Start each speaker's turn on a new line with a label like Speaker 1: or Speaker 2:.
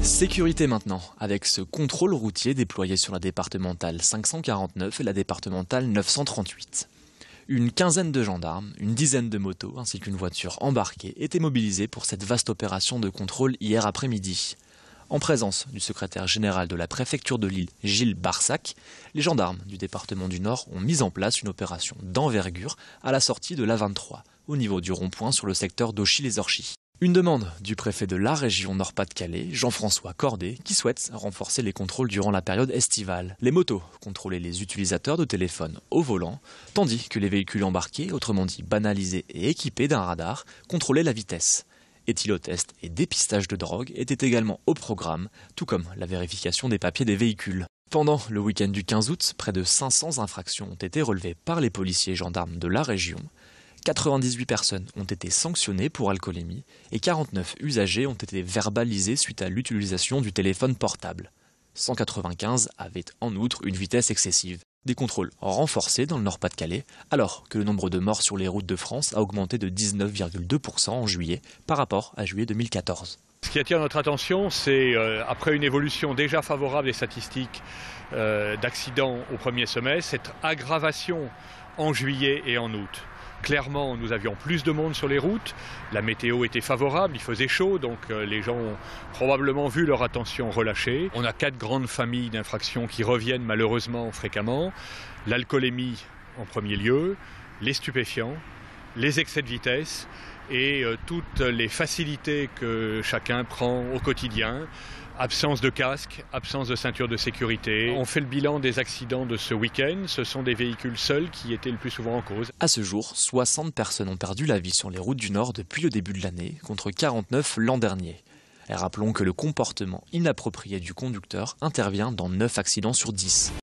Speaker 1: Sécurité maintenant, avec ce contrôle routier déployé sur la départementale 549 et la départementale 938. Une quinzaine de gendarmes, une dizaine de motos ainsi qu'une voiture embarquée étaient mobilisés pour cette vaste opération de contrôle hier après-midi. En présence du secrétaire général de la préfecture de Lille, Gilles Barsac, les gendarmes du département du Nord ont mis en place une opération d'envergure à la sortie de l'A23, au niveau du rond-point sur le secteur d'Auchy-les-Orchies. Une demande du préfet de la région Nord-Pas-de-Calais, Jean-François Cordet, qui souhaite renforcer les contrôles durant la période estivale. Les motos contrôlaient les utilisateurs de téléphones au volant, tandis que les véhicules embarqués, autrement dit banalisés et équipés d'un radar, contrôlaient la vitesse. Éthylotest et dépistage de drogue étaient également au programme, tout comme la vérification des papiers des véhicules. Pendant le week-end du 15 août, près de 500 infractions ont été relevées par les policiers et gendarmes de la région. 98 personnes ont été sanctionnées pour alcoolémie et 49 usagers ont été verbalisés suite à l'utilisation du téléphone portable. 195 avaient en outre une vitesse excessive. Des contrôles renforcés dans le Nord-Pas-de-Calais, alors que le nombre de morts sur les routes de France a augmenté de 19,2% en juillet par rapport à juillet 2014.
Speaker 2: Ce qui attire notre attention, c'est après une évolution déjà favorable des statistiques d'accidents au premier semestre, cette aggravation en juillet et en août. Clairement, nous avions plus de monde sur les routes, la météo était favorable, il faisait chaud, donc les gens ont probablement vu leur attention relâchée. On a 4 grandes familles d'infractions qui reviennent malheureusement fréquemment. L'alcoolémie en premier lieu, les stupéfiants, les excès de vitesse et toutes les facilités que chacun prend au quotidien. Absence de casque, absence de ceinture de sécurité. On fait le bilan des accidents de ce week-end. Ce sont des véhicules seuls qui étaient le plus souvent en cause.
Speaker 1: À ce jour, 60 personnes ont perdu la vie sur les routes du Nord depuis le début de l'année, contre 49 l'an dernier. Et rappelons que le comportement inapproprié du conducteur intervient dans 9 accidents sur 10.